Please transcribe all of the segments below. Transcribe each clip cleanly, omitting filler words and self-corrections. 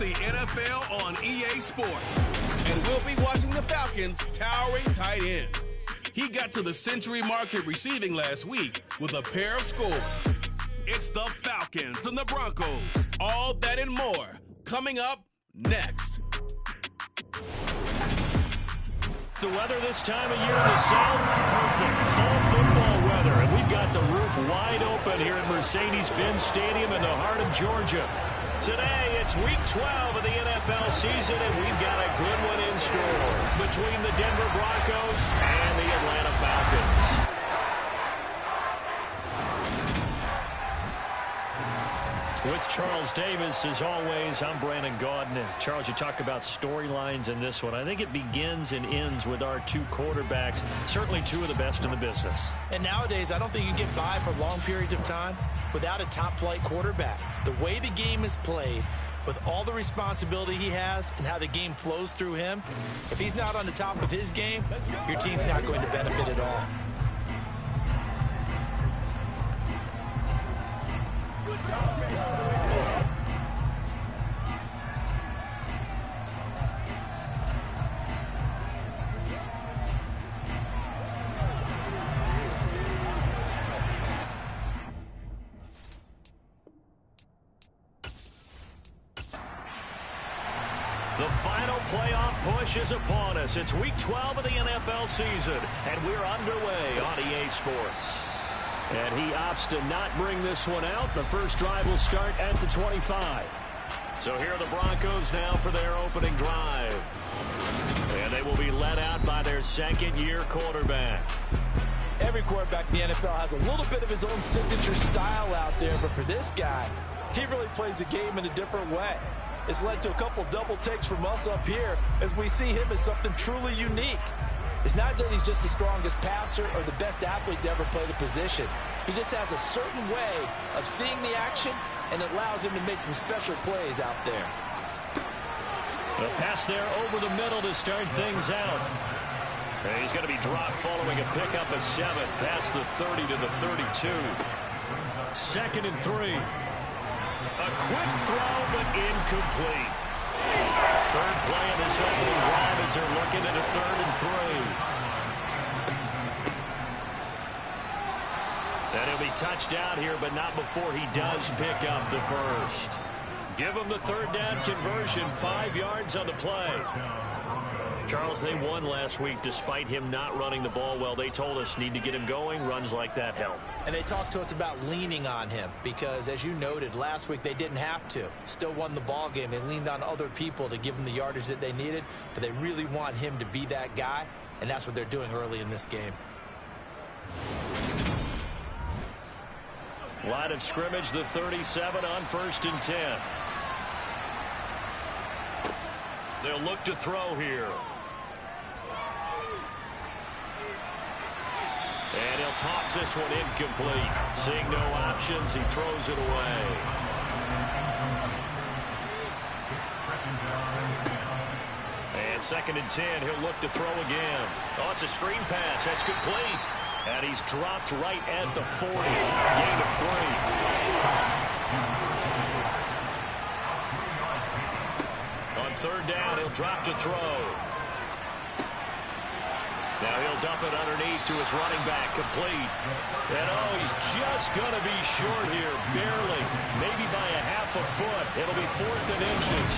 the NFL on EA Sports. And we'll be watching the Falcons' towering tight end. He got to the century mark in receiving last week with a pair of scores. It's the Falcons and the Broncos. All that and more coming up next. The weather this time of year in the South, perfect fall football weather. And we've got the roof wide open here at Mercedes-Benz Stadium in the heart of Georgia. Today, it's week 12 of the NFL season, and we've got a good one in store between the Denver Broncos and the Atlanta Falcons. With Charles Davis, as always, I'm Brandon Gaudin. Charles, you talk about storylines in this one. I think it begins and ends with our two quarterbacks, certainly two of the best in the business. And nowadays, I don't think you get by for long periods of time without a top-flight quarterback. The way the game is played, with all the responsibility he has and how the game flows through him, if he's not on the top of his game, your team's not going to benefit at all. The final playoff push is upon us. It's week 12 of the NFL season, and we're underway on EA Sports. And he opts to not bring this one out. The first drive will start at the 25. So here are the Broncos now for their opening drive. And they will be led out by their second-year quarterback. Every quarterback in the NFL has a little bit of his own signature style out there, but for this guy, he really plays the game in a different way. It's led to a couple double takes from us up here as we see him as something truly unique. It's not that he's just the strongest passer or the best athlete to ever play the position. He just has a certain way of seeing the action, and it allows him to make some special plays out there. The pass there over the middle to start things out. And he's going to be dropped following a pickup of 7 past the 30 to the 32. 2nd and 3. A quick throw, but incomplete. Third play of this opening drive as they're looking at a 3rd and 3. And he'll be touched out here, but not before he does pick up the first. Give him the 3rd down conversion, 5 yards on the play. Charles, they won last week despite him not running the ball well. They told us need to get him going. Runs like that help. And they talked to us about leaning on him because, as you noted, last week they didn't have to. Still won the ball game. They leaned on other people to give them the yardage that they needed, but they really want him to be that guy, and that's what they're doing early in this game. Line of scrimmage, the 37 on 1st and 10. They'll look to throw here. And he'll toss this one incomplete. Seeing no options, he throws it away. And 2nd and 10, he'll look to throw again. Oh, it's a screen pass. That's complete. And he's dropped right at the 40. Gain of 3. On 3rd down, he'll drop to throw. Now he'll dump it underneath to his running back, complete. And oh, he's just going to be short here, barely. Maybe by a half a foot. It'll be 4th and inches.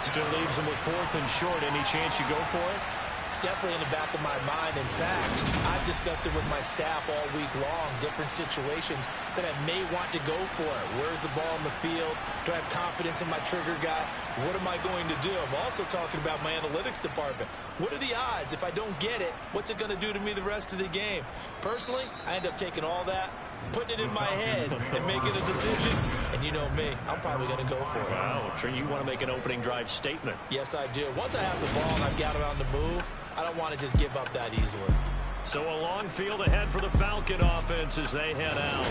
Still leaves him with 4th and short. Any chance you go for it? It's definitely in the back of my mind. In fact, I've discussed it with my staff all week long, different situations that I may want to go for it. Where's the ball in the field? Do I have confidence in my trigger guy? What am I going to do? I'm also talking about my analytics department. What are the odds? If I don't get it, what's it going to do to me the rest of the game? Personally, I end up taking all that, putting it in my head, and making a decision. And you know me, I'm probably going to go for it. Wow, Trey, you want to make an opening drive statement. Yes, I do. Once I have the ball and I've got it on the move, I don't want to just give up that easily. So a long field ahead for the Falcon offense as they head out.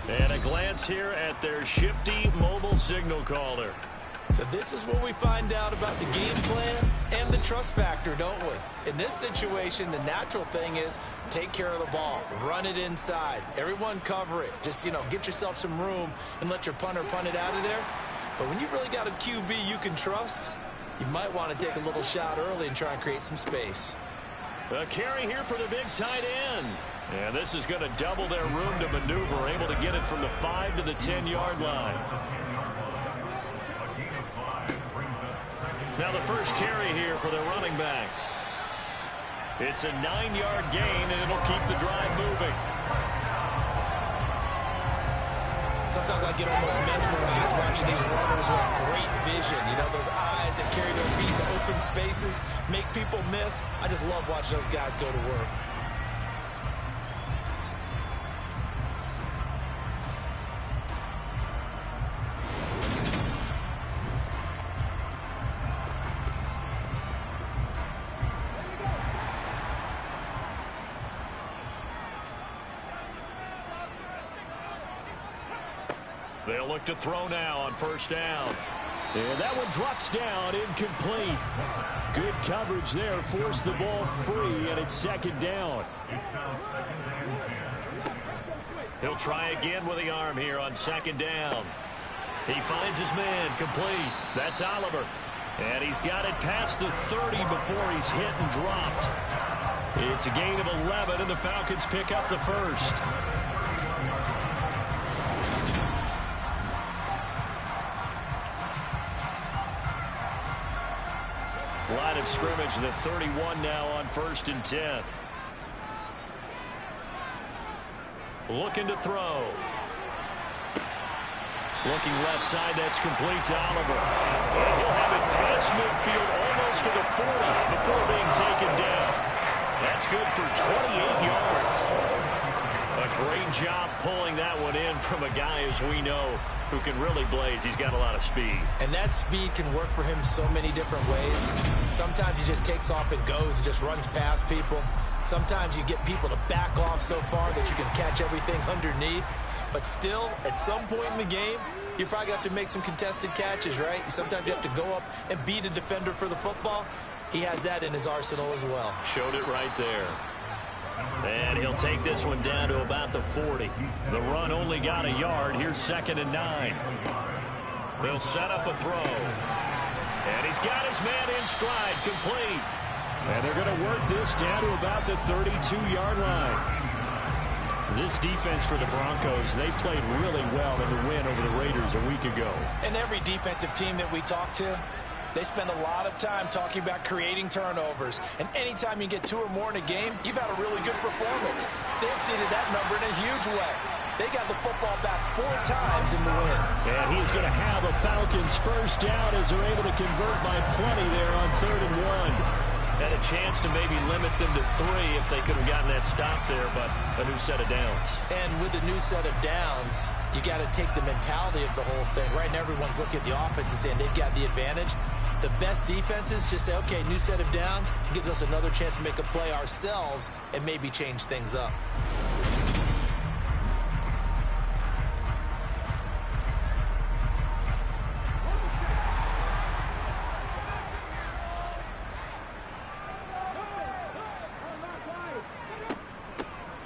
And a glance here at their shifty mobile signal caller. So this is where we find out about the game plan and the trust factor, don't we? In this situation, the natural thing is take care of the ball, run it inside, everyone cover it. Just, get yourself some room and let your punter punt it out of there. But when you really got a QB you can trust, you might want to take a little shot early and try and create some space. A carry here for the big tight end. And this is going to double their room to maneuver, able to get it from the 5 to the 10-yard line. Now the first carry here for their running back. It's a 9-yard gain, and it'll keep the drive moving. Sometimes I get almost mesmerized watching these runners with great vision. You know, those eyes that carry their feet to open spaces, make people miss. I just love watching those guys go to work. They'll look to throw now on first down. And that one drops down, incomplete. Good coverage there, forced the ball free, and it's second down. He'll try again with the arm here on second down. He finds his man, complete. That's Oliver. And he's got it past the 30 before he's hit and dropped. It's a gain of 11, and the Falcons pick up the first. Line of scrimmage, the 31 now on 1st and 10. Looking to throw. Looking left side, that's complete to Oliver. And he'll have it past midfield almost to the 40 before being taken down. That's good for 28 yards. A great job pulling that one in from a guy, as we know, who can really blaze. He's got a lot of speed. And that speed can work for him so many different ways. Sometimes he just takes off and goes and just runs past people. Sometimes you get people to back off so far that you can catch everything underneath. But still, at some point in the game, you're probably going to have to make some contested catches, right? Sometimes you have to go up and beat a defender for the football. He has that in his arsenal as well. Showed it right there. And he'll take this one down to about the 40. The run only got a yard. Here's 2nd and 9. They'll set up a throw. And he's got his man in stride, complete. And they're going to work this down to about the 32-yard line. This defense for the Broncos, they played really well in the win over the Raiders a week ago. And every defensive team that we talk to, they spend a lot of time talking about creating turnovers. And anytime you get 2 or more in a game, you've had a really good performance. They exceeded that number in a huge way. They got the football back 4 times in the win. And he's going to have a Falcons first down as they're able to convert by plenty there on 3rd and 1. Had a chance to maybe limit them to 3 if they could have gotten that stop there, but a new set of downs. And with a new set of downs, you got to take the mentality of the whole thing. Right now, everyone's looking at the offense and saying they've got the advantage. The best defenses just say, okay, new set of downs, gives us another chance to make a play ourselves and maybe change things up.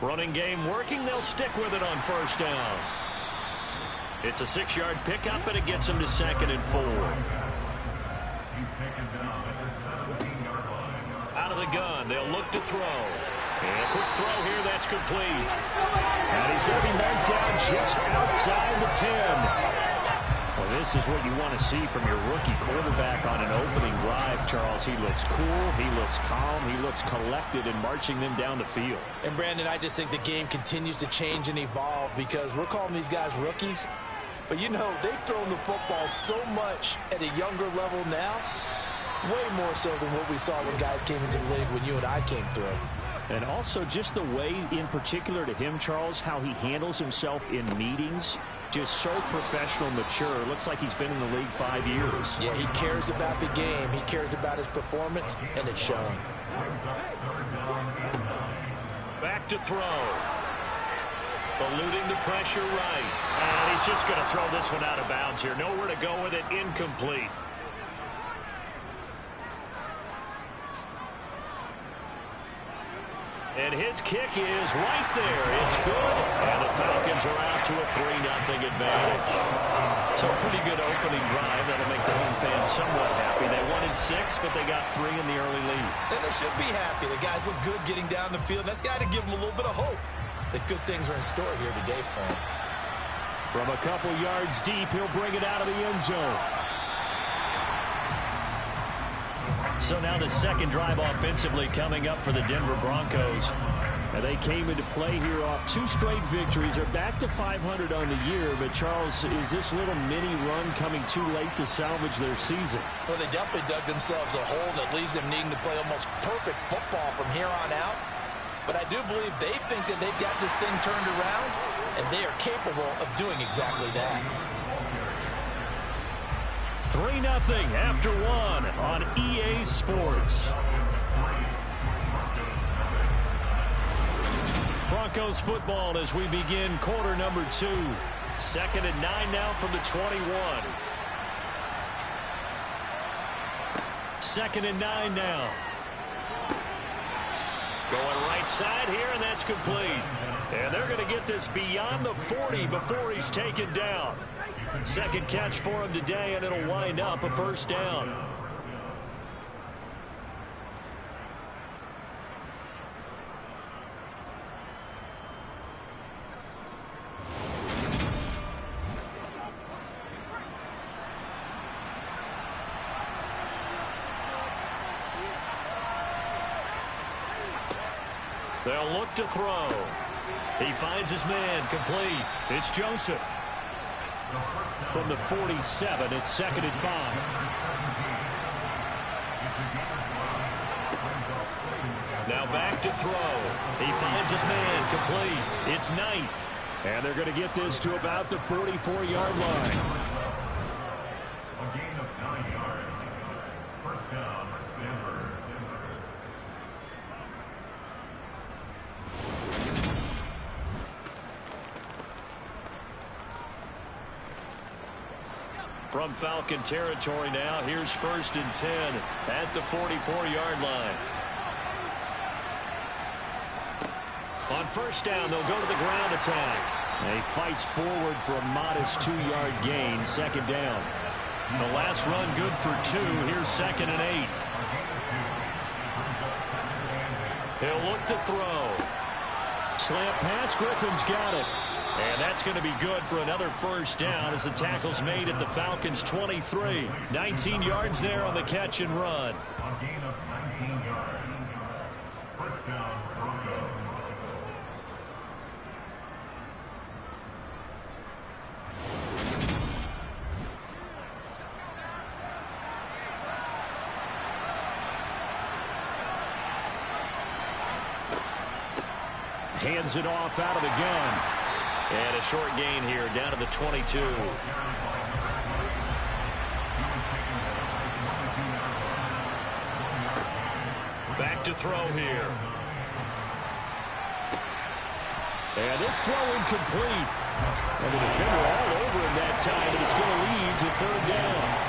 Running game working. They'll stick with it on first down. It's a 6-yard pickup, and it gets them to 2nd and 4. Out of the gun, they'll look to throw. And a quick throw here, that's complete. And he's going to be knocked down just outside the 10. Well, this is what you want to see from your rookie quarterback on an opening drive, Charles. He looks cool, he looks calm, he looks collected in marching them down the field. And, Brandon, I just think the game continues to change and evolve because we're calling these guys rookies. But, you know, they've thrown the football so much at a younger level now, way more so than what we saw when guys came into the league when you and I came through. And also just the way, in particular to him, Charles, how he handles himself in meetings, just so professional, mature. Looks like he's been in the league 5 years. Yeah, he cares about the game. He cares about his performance, and it's showing. Back to throw. Eluding the pressure right. And he's just going to throw this one out of bounds here. Nowhere to go with it. Incomplete. And his kick is right there. It's good. And the Falcons are out to a 3-0 advantage. So a pretty good opening drive. That'll make the home fans somewhat happy. They won in 6, but they got 3 in the early lead. And they should be happy. The guys look good getting down the field. That's got to give them a little bit of hope that good things are in store here today for them. From a couple yards deep, he'll bring it out of the end zone. So now the second drive offensively coming up for the Denver Broncos. And they came into play here off 2 straight victories. They're back to 500 on the year. But, Charles, is this little mini run coming too late to salvage their season? Well, they definitely dug themselves a hole that leaves them needing to play almost perfect football from here on out. But I do believe they think that they've got this thing turned around, and they are capable of doing exactly that. 3-0 after 1 on EA Sports. Broncos football as we begin quarter number 2. 2nd and 9 now from the 21. 2nd and 9 now. Going right side here, and that's complete. And they're going to get this beyond the 40 before he's taken down. Second catch for him today, and it'll wind up a first down. They'll look to throw. He finds his man, complete. It's Joseph. From the 47, it's 2nd and 5. Now back to throw. He finds his man, complete. It's Knight. And they're going to get this to about the 44-yard line. A gain of 9 yards. First down, Denver. From Falcon territory now, here's 1st and 10 at the 44-yard line. On first down, they'll go to the ground attack. And he fights forward for a modest 2-yard gain, 2nd down. The last run good for 2. Here's 2nd and 8. He'll look to throw. Slant pass, Griffin's got it. And that's going to be good for another first down as the tackle's made at the Falcons' 23. 19 yards there on the catch and run. A gain of 19 yards. First down, Broncos. Hands it off out of the gun. And a short gain here down to the 22. Back to throw here. And this throw incomplete. And the defender all over him that time, and it's going to lead to 3rd down.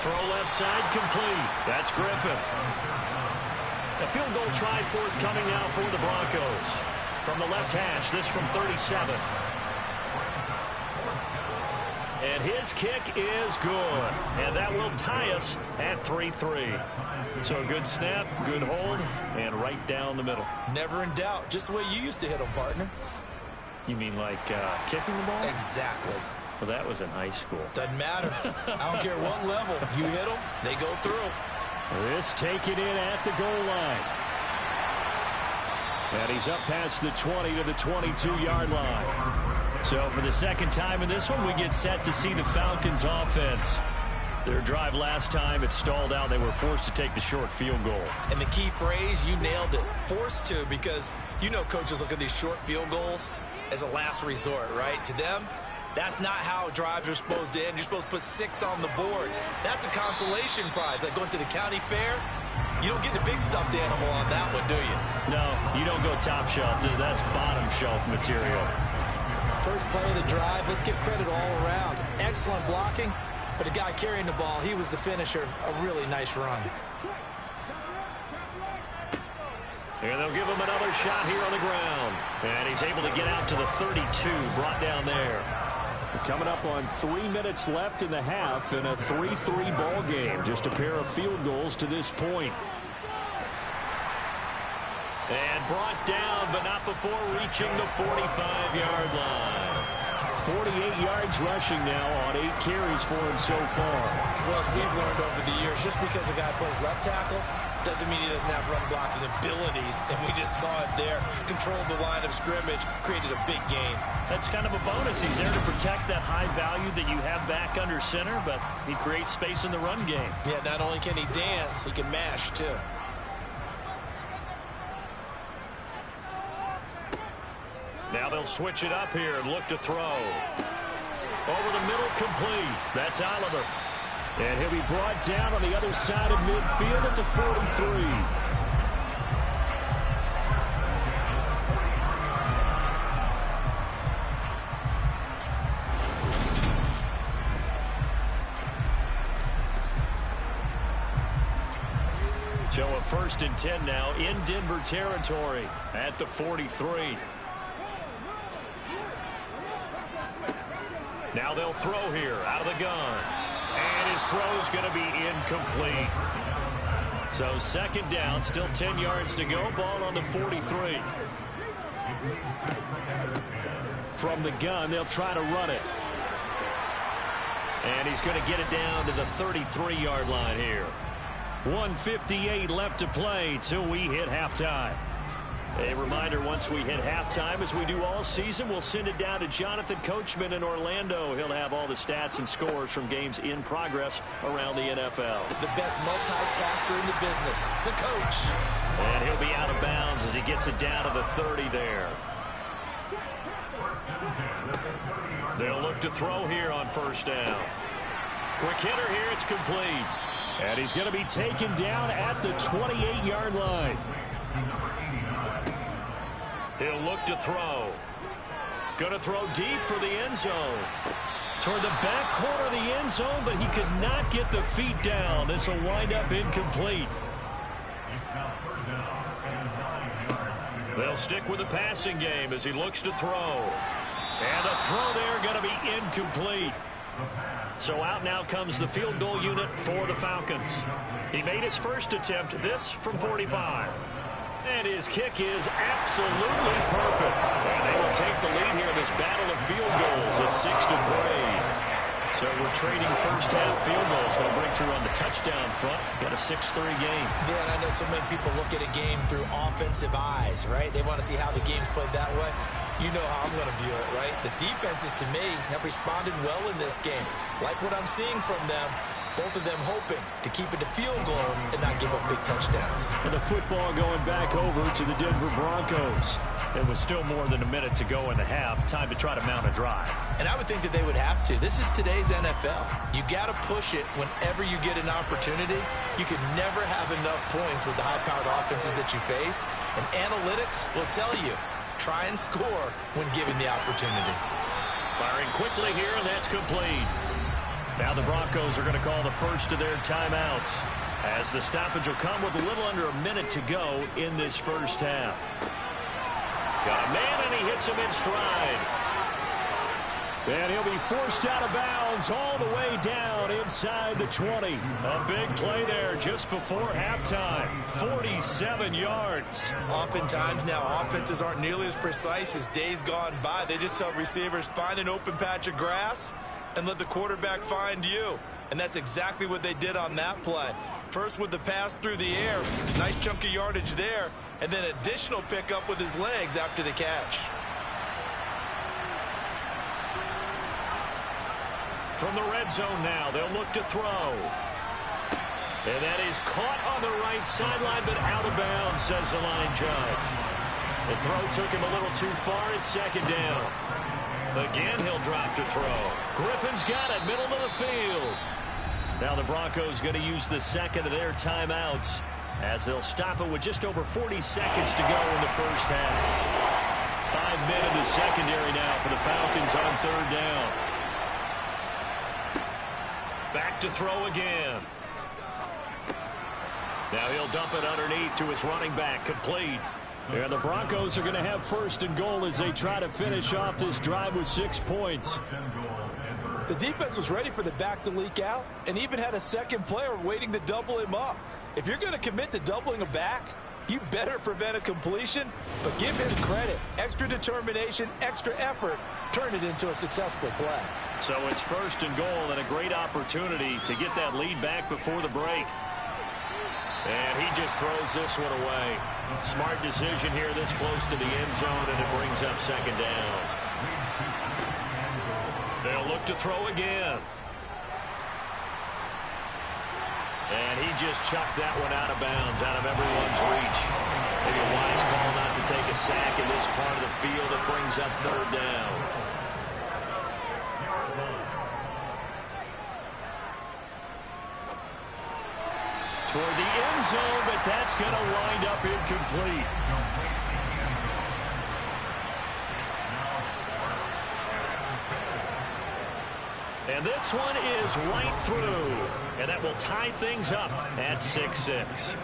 Throw left side complete. That's Griffin. A field goal try forthcoming now for the Broncos. From the left hash, this from 37. And his kick is good. And that will tie us at 3-3. So a good snap, good hold, and right down the middle. Never in doubt. Just the way you used to hit them, partner. You mean like kicking the ball? Exactly. Well, that was in high school. Doesn't matter. I don't care what level. You hit them, they go through. This taken in at the goal line. And he's up past the 20 to the 22-yard line. So for the second time in this one, we get set to see the Falcons offense. Their drive last time, it stalled out. They were forced to take the short field goal. And the key phrase, you nailed it. Forced to, because you know coaches look at these short field goals as a last resort, right? To them, that's not how drives are supposed to end. You're supposed to put 6 on the board. That's a consolation prize. Like going to the county fair, you don't get the big stuffed animal on that one, do you? No, you don't go top shelf. That's bottom shelf material. First play of the drive, let's give credit all around. Excellent blocking, but the guy carrying the ball, he was the finisher. A really nice run. And they'll give him another shot here on the ground. And he's able to get out to the 32, brought down there. Coming up on 3 minutes left in the half in a 3-3 ball game. Just a pair of field goals to this point. And brought down, but not before reaching the 45-yard line. 48 yards rushing now on 8 carries for him so far. Well, as we've learned over the years, just because a guy plays left tackle doesn't mean he doesn't have run blocking abilities. And we just saw it there. Controlled the line of scrimmage, created a big gain. That's kind of a bonus. He's there to protect that high value that you have back under center, but he creates space in the run game. Yeah, not only can he dance, he can mash too. Now they'll switch it up here and look to throw. Over the middle, complete. That's Oliver. And he'll be brought down on the other side of midfield at the 43. So a 1st and 10 now in Denver territory at the 43. Now they'll throw here out of the gun. And his throw's going to be incomplete. So 2nd down, still 10 yards to go. Ball on the 43. From the gun, they'll try to run it. And he's going to get it down to the 33-yard line here. 1:58 left to play till we hit halftime. A reminder, once we hit halftime, as we do all season, we'll send it down to Jonathan Coachman in Orlando. He'll have all the stats and scores from games in progress around the NFL. The best multitasker in the business, the coach. And he'll be out of bounds as he gets it down to the 30 there. They'll look to throw here on 1st down. Quick hitter here, it's complete. And he's going to be taken down at the 28-yard line. He'll look to throw. Going to throw deep for the end zone. Toward the back corner of the end zone, but he could not get the feet down. This will wind up incomplete. They'll stick with the passing game as he looks to throw. And the throw there going to be incomplete. So out now comes the field goal unit for the Falcons. He made his first attempt, this from 45. And his kick is absolutely perfect. And they will take the lead here in this battle of field goals at 6-3. So we're trading first half field goals. No breakthrough on the touchdown front. Got a 6-3 game. Yeah, and I know so many people look at a game through offensive eyes, right? They want to see how the game's played that way. You know how I'm going to view it, right? The defenses, to me, have responded well in this game. Like what I'm seeing from them. Both of them hoping to keep it to field goals and not give up big touchdowns. And the football going back over to the Denver Broncos. It was still more than a minute to go in the half. Time to try to mount a drive. And I would think that they would have to. This is today's NFL. You got to push it whenever you get an opportunity. You could never have enough points with the high-powered offenses that you face. And analytics will tell you, try and score when given the opportunity. Firing quickly here, and that's complete. Now the Broncos are going to call the first of their timeouts as the stoppage will come with a little under a minute to go in this first half. Got a man, and he hits him in stride. And he'll be forced out of bounds all the way down inside the 20. A big play there just before halftime. 47 yards. Oftentimes now offenses aren't nearly as precise as days gone by. They just tell receivers, find an open patch of grass and let the quarterback find you. And that's exactly what they did on that play. First with the pass through the air. Nice chunk of yardage there. And then additional pickup with his legs after the catch. From the red zone now, they'll look to throw. And that is caught on the right sideline, but out of bounds, says the line judge. The throw took him a little too far. It's 2nd down. Again, he'll drop to throw. Griffin's got it, middle of the field. Now the Broncos going to use the second of their timeouts as they'll stop it with just over 40 seconds to go in the first half. 5 men in the secondary now for the Falcons on 3rd down. Back to throw again. Now he'll dump it underneath to his running back, complete. And the Broncos are going to have first and goal as they try to finish off this drive with 6 points. The defense was ready for the back to leak out and even had a second player waiting to double him up. If you're going to commit to doubling a back, you better prevent a completion, but give him credit. Extra determination, extra effort, turn it into a successful play. So it's first and goal and a great opportunity to get that lead back before the break. And he just throws this one away. Smart decision here this close to the end zone, and it brings up second down. They'll look to throw again. And he just chucked that one out of bounds, out of everyone's reach. Maybe a wise call not to take a sack in this part of the field. It brings up third down. Toward the end zone, but that's going to wind up incomplete. And this one is right through. And that will tie things up at 6-6.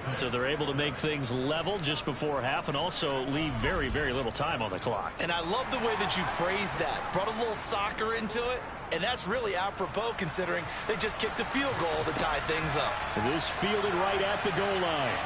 So they're able to make things level just before half and also leave very, very little time on the clock. And I love the way that you phrased that. Brought a little soccer into it. And that's really apropos considering they just kicked a field goal to tie things up. This fielded right at the goal line.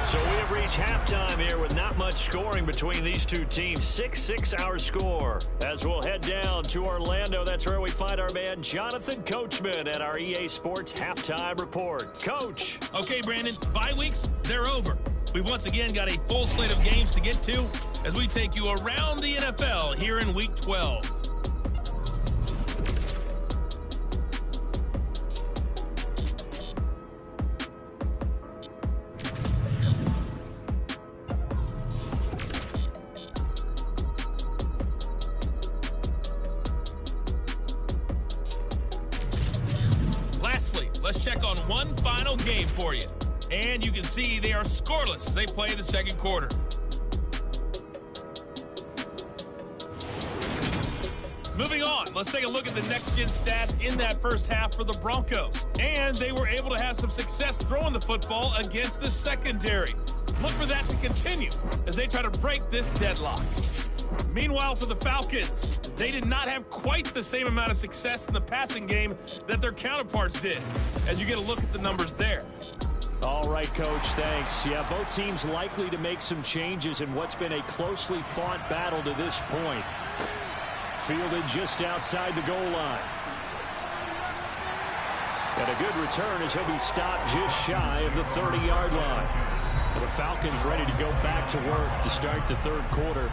So we have reached halftime here with not much scoring between these two teams. 6-6 our score. As we'll head down to Orlando, that's where we find our man Jonathan Coachman at our EA Sports Halftime Report. Coach. Okay, Brandon, bye weeks, they're over. We've once again got a full slate of games to get to as we take you around the NFL here in Week 12. Lastly, let's check on one final game for you. And you can see they are scoreless as they play the second quarter. Moving on, let's take a look at the next-gen stats in that first half for the Broncos. And they were able to have some success throwing the football against the secondary. Look for that to continue as they try to break this deadlock. Meanwhile, for the Falcons, they did not have quite the same amount of success in the passing game that their counterparts did, as you get a look at the numbers there. All right, Coach, thanks. Yeah, both teams likely to make some changes in what's been a closely fought battle to this point. Fielded just outside the goal line. And a good return as he'll be stopped just shy of the 30-yard line. The Falcons ready to go back to work to start the third quarter.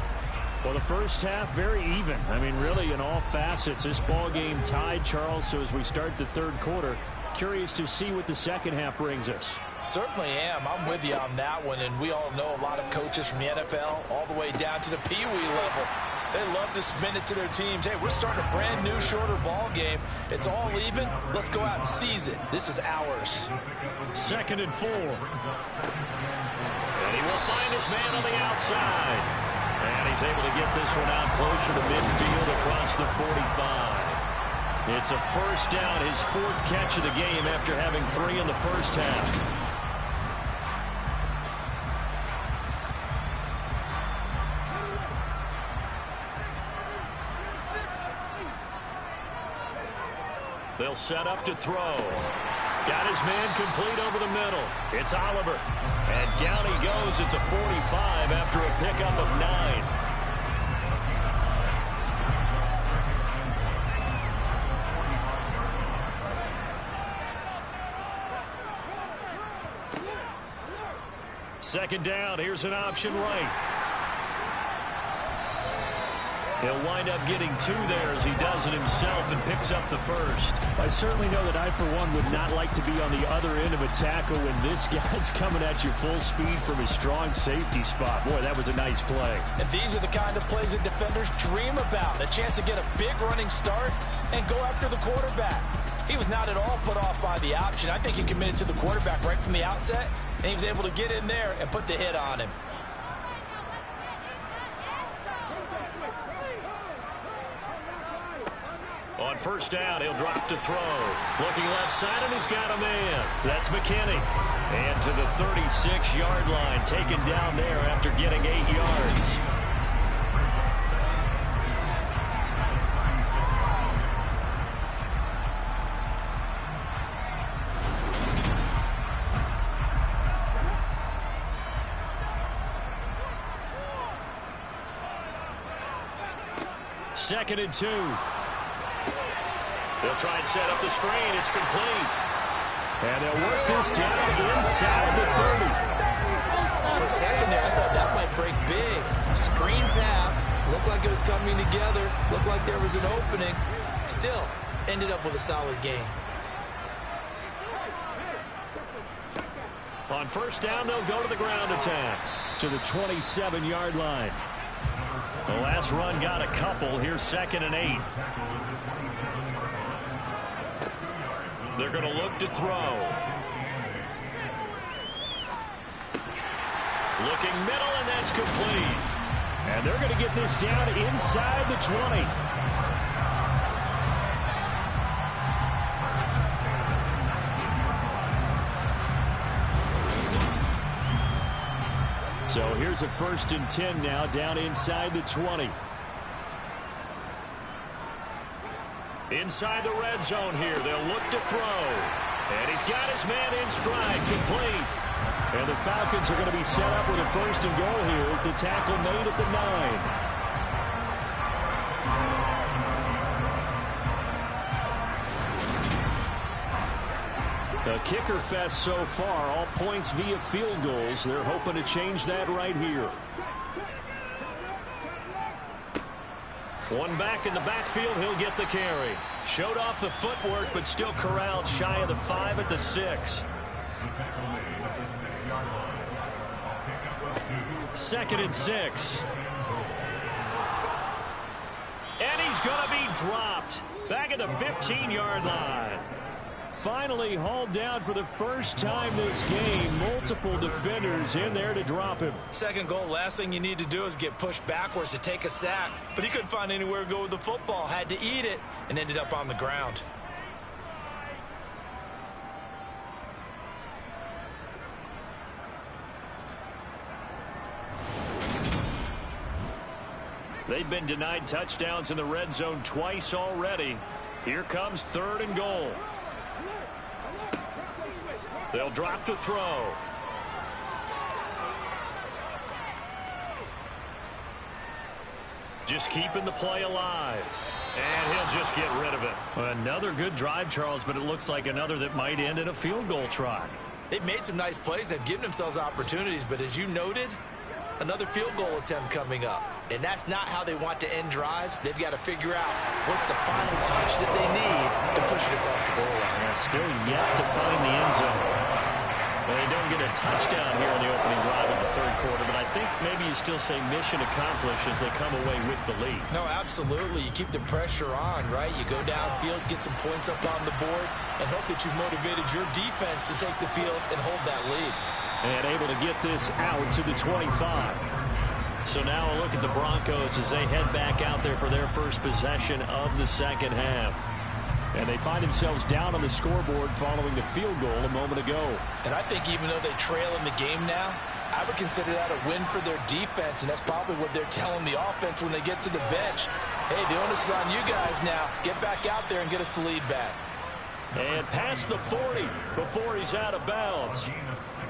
Well, the first half, very even. I mean, really, in all facets, this ball game tied, Charles. So as we start the third quarter, curious to see what the second half brings us. Certainly am. I'm with you on that one. And we all know a lot of coaches from the NFL all the way down to the Pee Wee level. They love to spin it to their teams. Hey, we're starting a brand new, shorter ball game. It's all even. Let's go out and seize it. This is ours. 2nd and 4. And he will find his man on the outside. And he's able to get this one out closer to midfield across the 45. It's a first down, his 4th catch of the game after having 3 in the first half. They'll set up to throw. Got his man complete over the middle. It's Oliver. And down he goes at the 45 after a pickup of 9. Second down, here's an option right. He'll wind up getting 2 there as he does it himself and picks up the first. I certainly know that I, for one, would not like to be on the other end of a tackle when this guy's coming at you full speed from his strong safety spot. Boy, that was a nice play. And these are the kind of plays that defenders dream about. A chance to get a big running start and go after the quarterback. He was not at all put off by the option. I think he committed to the quarterback right from the outset, and he was able to get in there and put the hit on him. On first down. He'll drop to throw. Looking left side, and he's got a man. That's McKinney. And to the 36-yard line, taken down there after getting 8 yards. Second and 2. They'll try and set up the screen. It's complete. And they'll work this down inside the 30. For a second there, I thought that might break big. Screen pass. Looked like it was coming together. Looked like there was an opening. Still, ended up with a solid game. On first down, they'll go to the ground attack. To the 27-yard line. The last run got a couple. Here's second and 8. They're going to look to throw. Looking middle, and that's complete. And they're going to get this down inside the 20. So here's a first and 10 now, down inside the 20. Inside the red zone here, they'll look to throw. And he's got his man in stride, complete. And the Falcons are going to be set up with a first and goal here as the tackle made at the 9. A kicker fest so far, all points via field goals. They're hoping to change that right here. One back in the backfield, he'll get the carry. Showed off the footwork, but still corralled shy of the 5 at the 6. Second and 6. And he's going to be dropped. Back at the 15-yard line. Finally hauled down for the first time this game. Multiple defenders in there to drop him. Second goal, last thing you need to do is get pushed backwards to take a sack. But he couldn't find anywhere to go with the football. Had to eat it and ended up on the ground. They've been denied touchdowns in the red zone twice already. Here comes third and goal. They'll drop to throw. Just keeping the play alive. And he'll just get rid of it. Another good drive, Charles, but it looks like another that might end in a field goal try. They've made some nice plays. They've given themselves opportunities, but as you noted, another field goal attempt coming up. And that's not how they want to end drives. They've got to figure out what's the final touch that they need to push it across the goal line. Yeah, still yet to find the end zone. Well, they don't get a touchdown here in the opening drive of the third quarter, but I think maybe you still say mission accomplished as they come away with the lead. No, absolutely. You keep the pressure on, right? You go downfield, get some points up on the board, and hope that you've motivated your defense to take the field and hold that lead. And able to get this out to the 25. So now a look at the Broncos as they head back out there for their first possession of the second half. And they find themselves down on the scoreboard following the field goal a moment ago. And I think even though they trail in the game now, I would consider that a win for their defense, and that's probably what they're telling the offense when they get to the bench. Hey, the onus is on you guys now. Get back out there and get us the lead back. And past the 40 before he's out of bounds.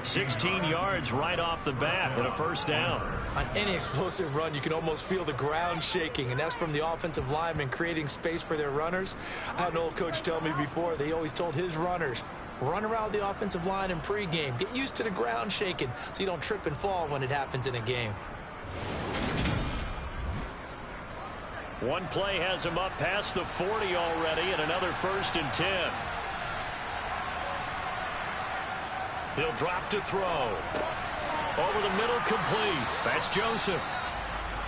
16 yards right off the bat and a first down. On any explosive run, you can almost feel the ground shaking, and that's from the offensive linemen creating space for their runners. I had an old coach tell me before, they always told his runners, run around the offensive line in pregame. Get used to the ground shaking so you don't trip and fall when it happens in a game. One play has him up past the 40 already, and another first and 10. He'll drop to throw. Over the middle, complete. That's Joseph.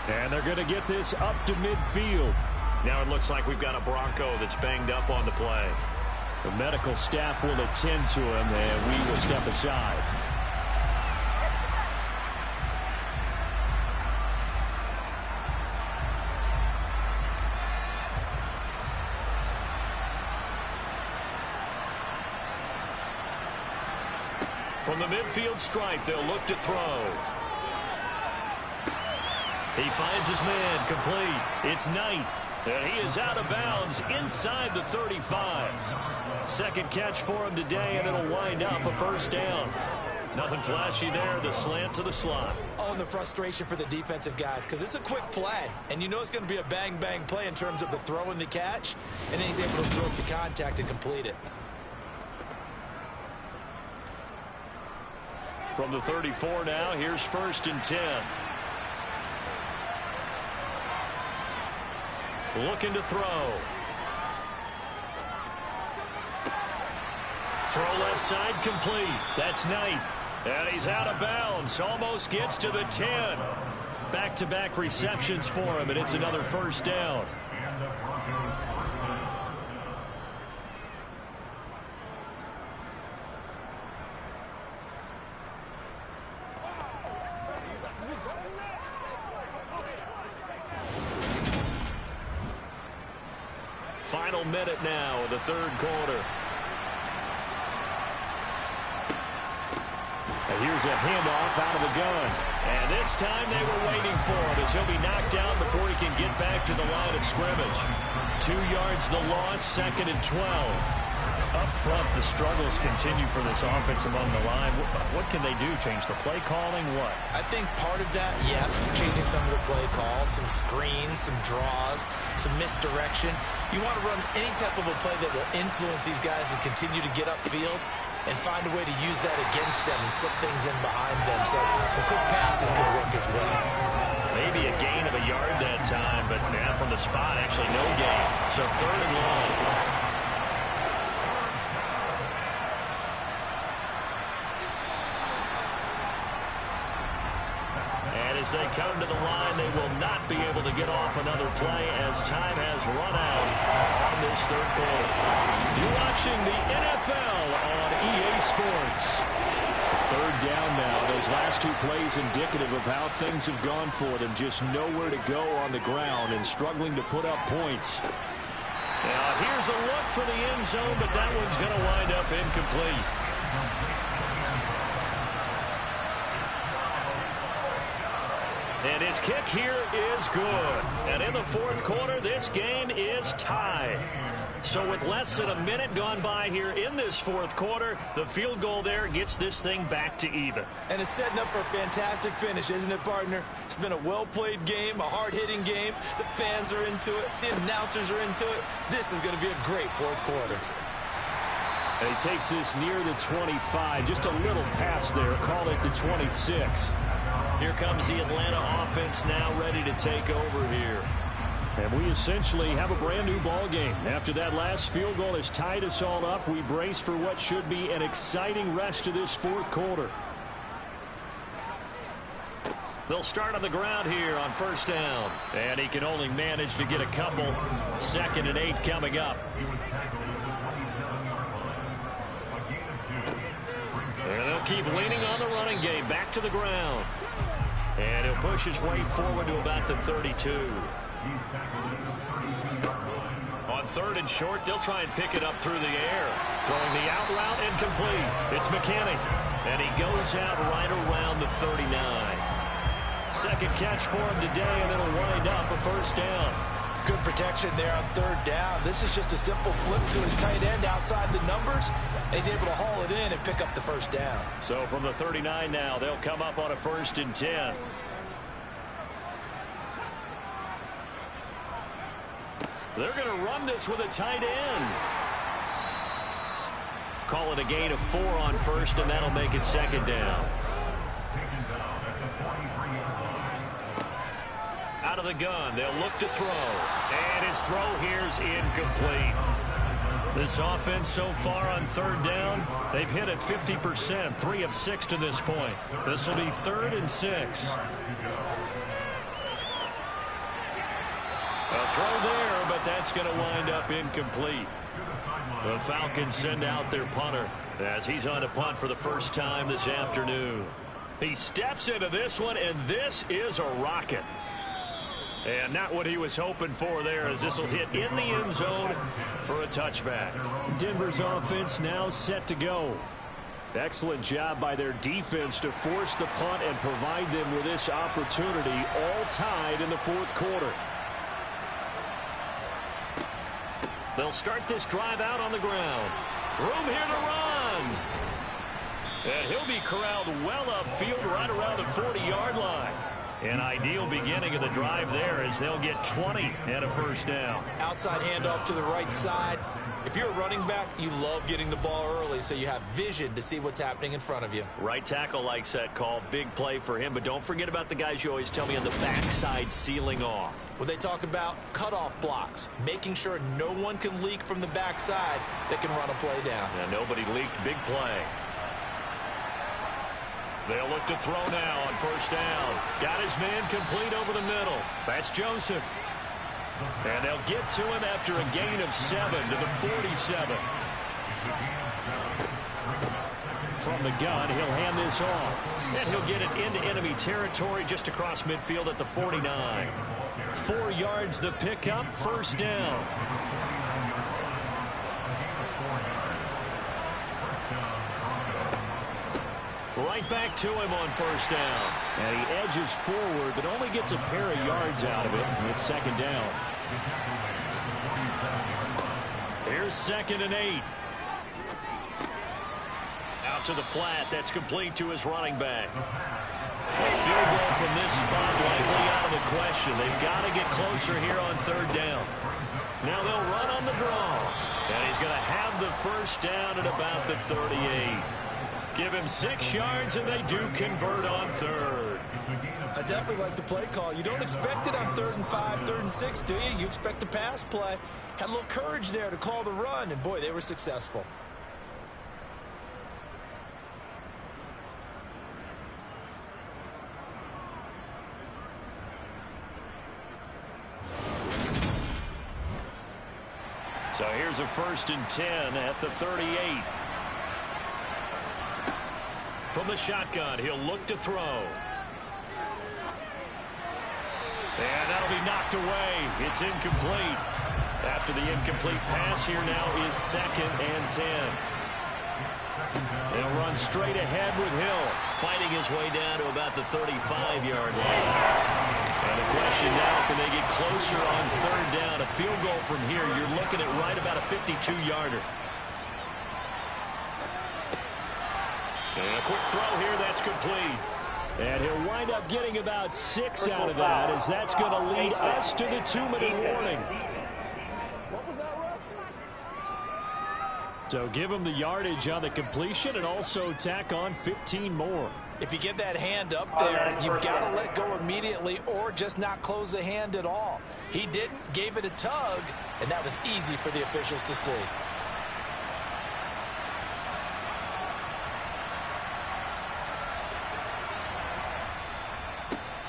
And they're going to get this up to midfield. Now it looks like we've got a Bronco that's banged up on the play. The medical staff will attend to him, and we will step aside. From the midfield stripe, they'll look to throw. He finds his man, complete. It's Knight, and he is out of bounds inside the 35. Second catch for him today, and it'll wind up a first down. Nothing flashy there, the slant to the slot. Oh, and the frustration for the defensive guys, because it's a quick play, and you know it's going to be a bang-bang play in terms of the throw and the catch, and then he's able to absorb the contact and complete it. From the 34 now, here's 1st and 10. Looking to throw. Throw left side complete. That's Knight. And he's out of bounds. Almost gets to the 10. Back-to-back receptions for him, and it's another first down. Final minute now of the third quarter. And here's a handoff out of the gun. And this time they were waiting for him as he'll be knocked down before he can get back to the line of scrimmage. 2 yards the loss, 2nd and 12. Up front, the struggles continue for this offense among the line. What can they do? Change the play calling? What? I think part of that, yes, changing some of the play calls, some screens, some draws, some misdirection. You want to run any type of a play that will influence these guys and continue to get upfield and find a way to use that against them and slip things in behind them. So some quick passes can work as well. Maybe a gain of a yard that time, but now from the spot, actually no gain. So 3rd and long. And as they come to the line, they will not be able to get off another play as time has run out on this third quarter. You're watching the NFL on EA Sports. 3rd down now. Those last 2 plays indicative of how things have gone for them. Just nowhere to go on the ground and struggling to put up points. Now here's a look for the end zone, but that one's going to wind up incomplete. And his kick here is good. And in the 4th quarter, this game is tied. So with less than a minute gone by here in this 4th quarter, the field goal there gets this thing back to even. And it's setting up for a fantastic finish, isn't it, partner? It's been a well-played game, a hard-hitting game. The fans are into it. The announcers are into it. This is going to be a great 4th quarter. And he takes this near the 25. Just a little pass there. Call it the 26. Here comes the Atlanta offense now ready to take over here. And we essentially have a brand new ball game. After that last field goal has tied us all up, we brace for what should be an exciting rest of this 4th quarter. They'll start on the ground here on 1st down. And he can only manage to get a couple. 2nd and 8 coming up. And they'll keep leaning on the running game. Back to the ground. And he'll push his way forward to about the 32. On 3rd and short, they'll try and pick it up through the air. Throwing the out route incomplete. It's McKinney. And he goes out right around the 39. 2nd catch for him today, and it'll wind up a first down. Good protection there on 3rd down. This is just a simple flip to his tight end outside the numbers. He's able to haul it in and pick up the first down. So from the 39 now, they'll come up on a 1st and 10. They're going to run this with a tight end. Call it a gain of 4 on 1st, and that'll make it 2nd down. Out of the gun, they'll look to throw. And his throw here's incomplete. This offense so far on 3rd down, they've hit it 50%, 3 of 6 to this point. This will be 3rd and 6. A throw there, but that's going to wind up incomplete. The Falcons send out their punter as he's on a punt for the first time this afternoon. He steps into this one, and this is a rocket. And not what he was hoping for there, as this will hit in the end zone for a touchback. Denver's offense now set to go. Excellent job by their defense to force the punt and provide them with this opportunity, all tied in the fourth quarter. They'll start this drive out on the ground. Room here to run. And he'll be corralled well upfield right around the 40-yard line. An ideal beginning of the drive there as they'll get 20 and a first down. Outside handoff to the right side. If you're a running back, you love getting the ball early so you have vision to see what's happening in front of you. Right tackle likes that call. Big play for him, but don't forget about the guys you always tell me on the backside sealing off. When they talk about cutoff blocks, making sure no one can leak from the backside that can run a play down. Yeah, nobody leaked. Big play. They'll look to throw now on first down. Got his man complete over the middle. That's Joseph. And they'll get to him after a gain of 7 to the 47. From the gun, he'll hand this off. And he'll get it into enemy territory just across midfield at the 49. 4 yards the pickup, first down. Right back to him on first down. And he edges forward, but only gets a pair of yards out of it. It's second down. Here's 2nd and 8. Out to the flat. That's complete to his running back. A field goal from this spot likely out of the question. They've got to get closer here on third down. Now they'll run on the draw. And he's going to have the first down at about the 38. Give him 6 yards, and they do convert on third. I definitely like the play call. You don't expect it on 3rd and 5, 3rd and 6, do you? You expect a pass play. Had a little courage there to call the run, and boy, they were successful. So here's a 1st and 10 at the 38. From the shotgun, he'll look to throw. And that'll be knocked away. It's incomplete. After the incomplete pass, here now is 2nd and 10. They'll run straight ahead with Hill, fighting his way down to about the 35-yard line. And the question now, can they get closer on third down? A field goal from here, you're looking at right about a 52-yarder. And a quick throw here, that's complete. And he'll wind up getting about 6 out of that, as that's going to lead us to the 2-minute warning. So give him the yardage on the completion and also tack on 15 more. If you get that hand up there, you've got to let go immediately or just not close the hand at all. He didn't, gave it a tug, and that was easy for the officials to see.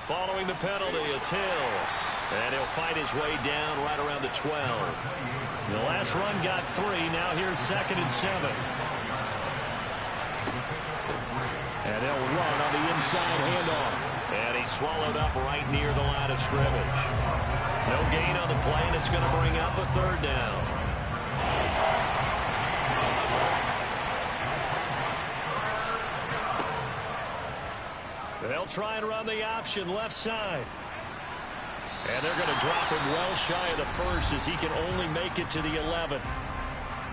Following the penalty, it's Hill. And he'll fight his way down right around the 12. The last run got 3. Now here's 2nd and 7. And they'll run on the inside handoff. And he's swallowed up right near the line of scrimmage. No gain on the play, and it's going to bring up a third down. They'll try and run the option left side. And they're going to drop him well shy of the 1st as he can only make it to the 11.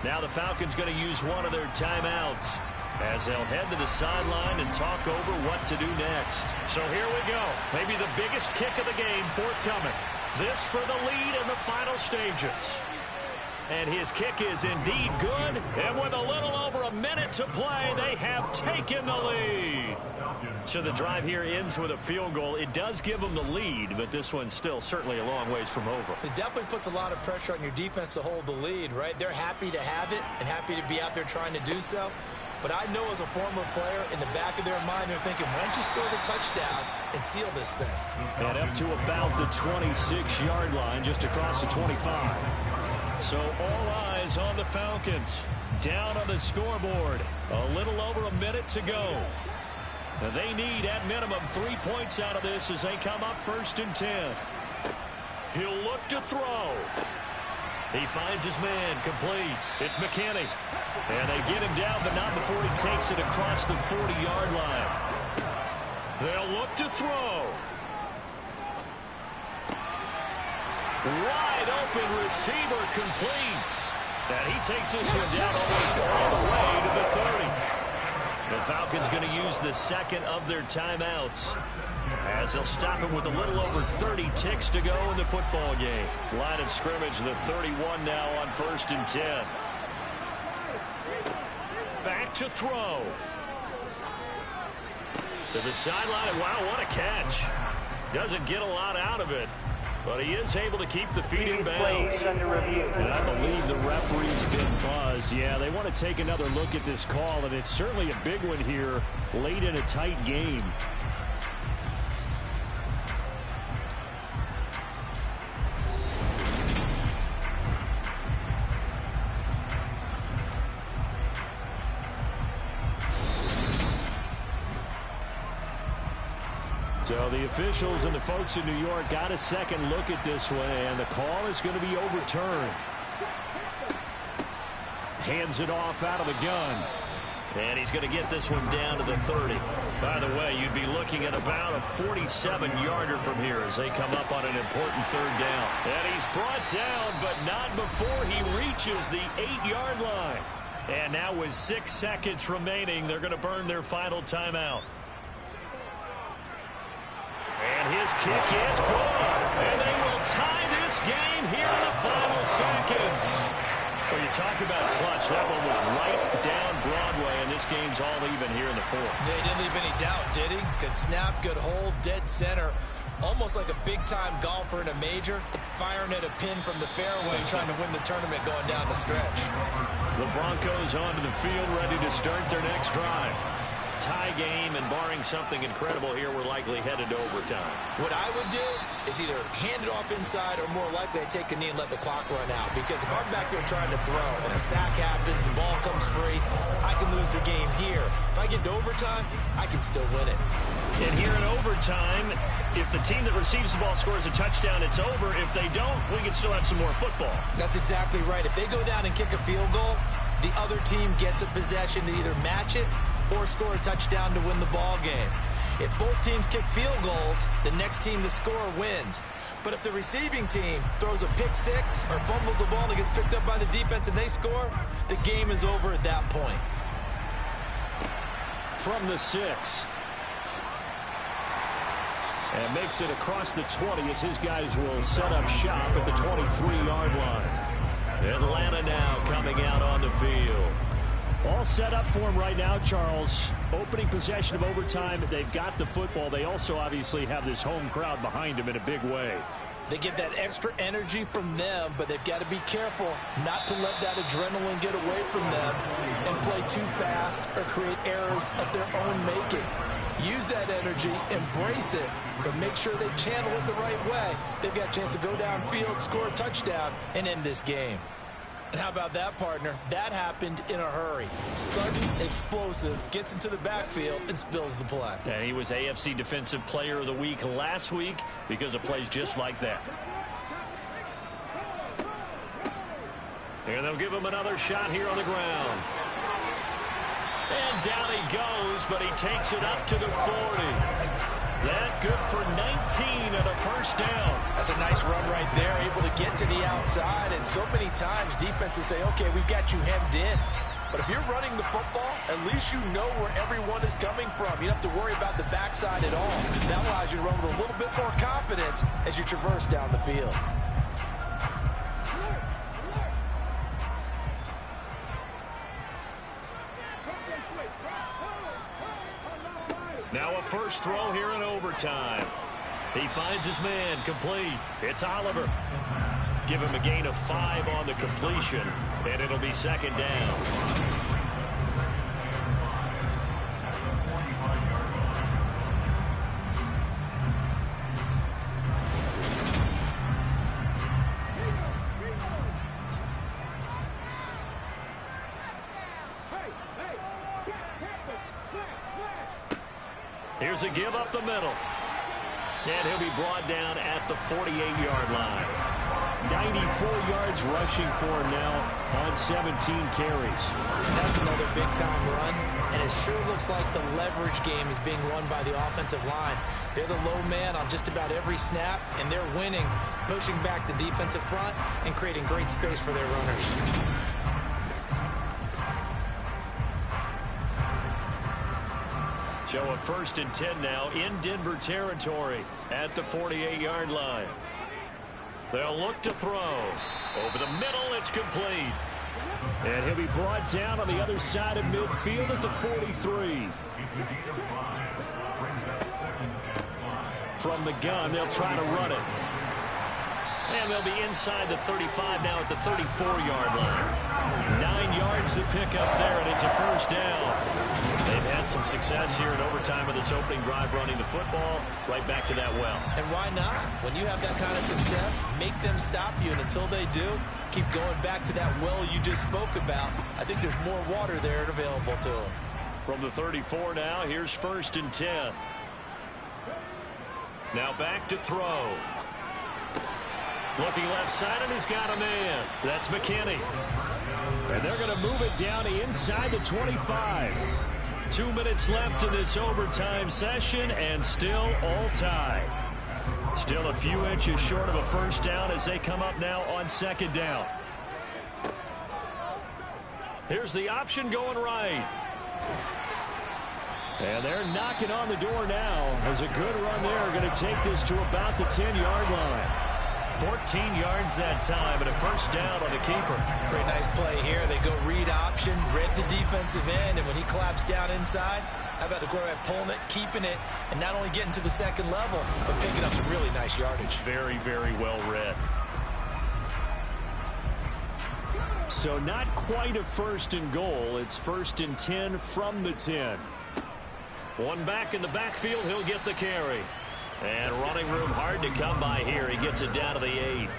Now the Falcons going to use one of their timeouts as they'll head to the sideline and talk over what to do next. So here we go. Maybe the biggest kick of the game forthcoming. This for the lead in the final stages. And his kick is indeed good. And with a little over a minute to play, they have taken the lead. So the drive here ends with a field goal. It does give them the lead, but this one's still certainly a long ways from over. It definitely puts a lot of pressure on your defense to hold the lead, right? They're happy to have it and happy to be out there trying to do so. But I know as a former player, in the back of their mind, they're thinking, why don't you score the touchdown and seal this thing? And up to about the 26-yard line, just across the 25. So all eyes on the Falcons. Down on the scoreboard. A little over a minute to go. They need, at minimum, 3 points out of this as they come up 1st and 10. He'll look to throw. He finds his man, complete. It's McKinney. And they get him down, but not before he takes it across the 40-yard line. They'll look to throw. Wide open receiver, complete. And he takes this one down almost all the way to the 30. The Falcons going to use the second of their timeouts, as they'll stop it with a little over 30 ticks to go in the football game. Line of scrimmage, the 31 now on 1st and 10. Back to throw. To the sideline. Wow, what a catch. Doesn't get a lot out of it, but he is able to keep the feet in bounds. And I believe the referee's been buzzed. Yeah, they want to take another look at this call, and it's certainly a big one here late in a tight game. So the officials and the folks in New York got a second look at this one, and the call is going to be overturned. Hands it off out of the gun. And he's going to get this one down to the 30. By the way, you'd be looking at about a 47-yarder from here as they come up on an important 3rd down. And he's brought down, but not before he reaches the 8-yard line. And now with 6 seconds remaining, they're going to burn their final timeout. And his kick is good. And they will tie this game here in the final seconds. Well, you talk about clutch. That one was right down Broadway, and this game's all even here in the 4th. Yeah, he didn't leave any doubt, did he? Good snap, good hold, dead center. Almost like a big-time golfer in a major, firing at a pin from the fairway, trying to win the tournament going down the stretch. The Broncos onto the field, ready to start their next drive. Tie game, and barring something incredible here, we're likely headed to overtime. What I would do is either hand it off inside, or more likely I take a knee and let the clock run out. Because if I'm back there trying to throw and a sack happens, the ball comes free, I can lose the game here. If I get to overtime, I can still win it. And here in overtime, if the team that receives the ball scores a touchdown, it's over. If they don't, we can still have some more football. That's exactly right. If they go down and kick a field goal, the other team gets a possession to either match it or score a touchdown to win the ball game. If both teams kick field goals, the next team to score wins. But if the receiving team throws a pick six or fumbles the ball and gets picked up by the defense and they score, the game is over at that point. From the 6. And makes it across the 20 as his guys will set up shop at the 23-yard line. Atlanta now coming out on the field. All set up for him right now, Charles. Opening possession of overtime. They've got the football. They also obviously have this home crowd behind them in a big way. They get that extra energy from them, but they've got to be careful not to let that adrenaline get away from them and play too fast or create errors of their own making. Use that energy, embrace it, but make sure they channel it the right way. They've got a chance to go downfield, score a touchdown, and end this game. And how about that, partner? That happened in a hurry. Sudden, explosive, gets into the backfield and spills the play. And he was AFC Defensive Player of the Week last week because of plays just like that. And they'll give him another shot here on the ground. And down he goes, but he takes it up to the 40. That good for 19 and a first down. That's a nice run right there, able to get to the outside. And so many times defenses say, okay, we've got you hemmed in. But if you're running the football, at least you know where everyone is coming from. You don't have to worry about the backside at all. That allows you to run with a little bit more confidence as you traverse down the field. Now a first throw here in overtime. He finds his man, complete. It's Oliver. Give him a gain of 5 on the completion, and it'll be second down. Here's a give up the middle. And he'll be brought down at the 48-yard line. 94 yards rushing for him now on 17 carries. That's another big-time run, and it sure looks like the leverage game is being won by the offensive line. They're the low man on just about every snap, and they're winning, pushing back the defensive front and creating great space for their runners. So a 1st and 10 now in Denver territory at the 48-yard line. They'll look to throw. Over the middle, it's complete. And he'll be brought down on the other side of midfield at the 43. From the gun, they'll try to run it. And they'll be inside the 35 now at the 34-yard line. 9 yards to pick up there, and it's a 1st down. They've had some success here in overtime of this opening drive running the football. Right back to that well. And why not? When you have that kind of success, make them stop you. And until they do, keep going back to that well you just spoke about. I think there's more water there available to them. From the 34 now, here's 1st and 10. Now back to throw. Looking left side, and he's got a man. That's McKinney. And they're going to move it down inside the 25. 2 minutes left in this overtime session, and still all tied. Still a few inches short of a 1st down as they come up now on 2nd down. Here's the option going right. And they're knocking on the door now. There's a good run there. Going to take this to about the 10-yard line. 14 yards that time, and a 1st down on the keeper. Pretty nice play here. They go read option, read the defensive end, and when he claps down inside, how about the quarterback pulling it, keeping it, and not only getting to the 2nd level, but picking up some really nice yardage. Very, very well read. So not quite a 1st and goal. It's 1st and 10 from the 10. One back in the backfield. He'll get the carry. And running room hard to come by here. He gets it down to the 8.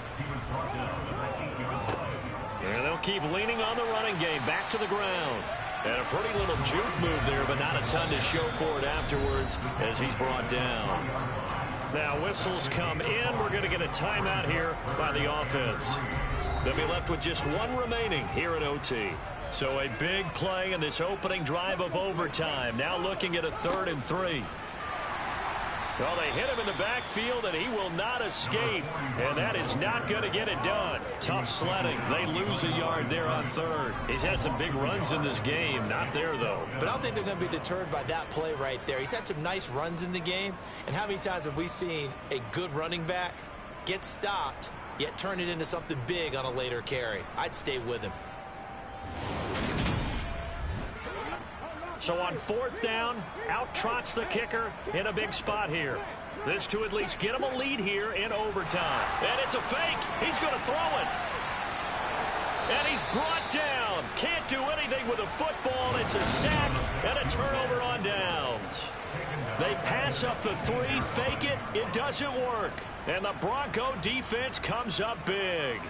And they'll keep leaning on the running game. Back to the ground. And a pretty little juke move there, but not a ton to show for it afterwards as he's brought down. Now whistles come in. We're going to get a timeout here by the offense. They'll be left with just one remaining here at OT. So a big play in this opening drive of overtime. Now looking at a 3rd and 3. Well, they hit him in the backfield, and he will not escape. And that is not going to get it done. Tough sledding. They lose a yard there on 3rd. He's had some big runs in this game. Not there, though. But I don't think they're going to be deterred by that play right there. He's had some nice runs in the game. And how many times have we seen a good running back get stopped, yet turn it into something big on a later carry? I'd stay with him. So on 4th down, out trots the kicker in a big spot here. This to at least get him a lead here in overtime. And it's a fake. He's going to throw it. And he's brought down. Can't do anything with a football. It's a sack and a turnover on downs. They pass up the 3, fake it. It doesn't work. And the Bronco defense comes up big.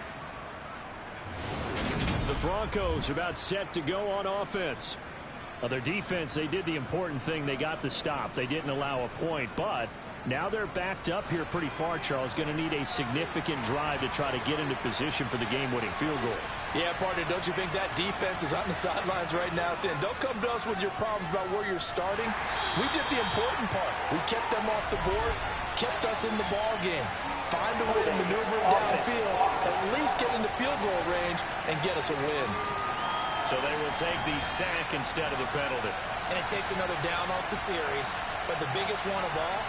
The Broncos about set to go on offense. Their defense, they did the important thing. They got the stop. They didn't allow a point, but now they're backed up here pretty far, Charles. Going to need a significant drive to try to get into position for the game-winning field goal. Yeah, partner, don't you think that defense is on the sidelines right now saying, don't come to us with your problems about where you're starting. We did the important part. We kept them off the board, kept us in the ball game. Find a way to maneuver downfield, at least get into field goal range, and get us a win. So they will take the sack instead of the penalty. And it takes another down off the series. But the biggest one of all,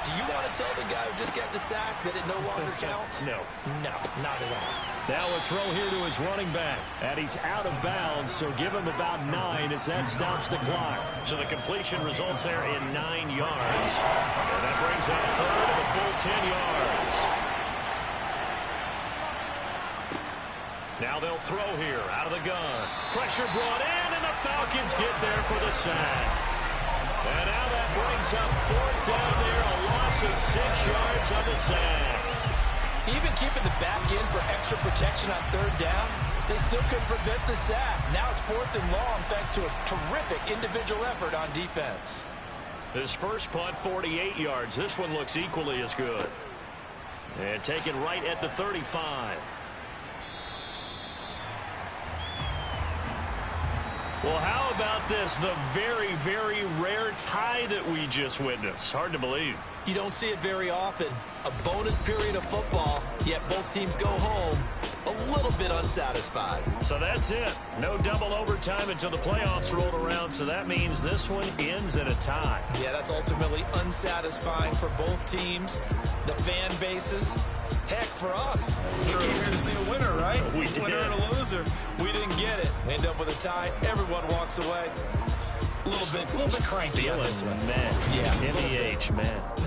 do you want to tell the guy who just got the sack that it no longer counts? No. No, not at all. Now a throw here to his running back. And he's out of bounds, so give him about 9 as that stops the clock. So the completion results there in 9 yards. And that brings up 3rd and a full 10 yards. Now they'll throw here out of the gun. Pressure brought in, and the Falcons get there for the sack. And now that brings up 4th down there, a loss of 6 yards on the sack. Even keeping the back in for extra protection on 3rd down, they still couldn't prevent the sack. Now it's 4th and long thanks to a terrific individual effort on defense. His first punt, 48 yards. This one looks equally as good. And taken right at the 35. Well, how about this? The very, very rare tie that we just witnessed. Hard to believe. You don't see it very often. A bonus period of football, yet both teams go home a little bit unsatisfied. So that's it. No double overtime until the playoffs rolled around, so that means this one ends in a tie. Yeah, that's ultimately unsatisfying for both teams, the fan bases. Heck, for us, we came here to see a winner, right? We did. Winner and a loser. We didn't get it. We end up with a tie. Everyone walks away. A little bit cranky on this one. Man. Yeah. MEH, man.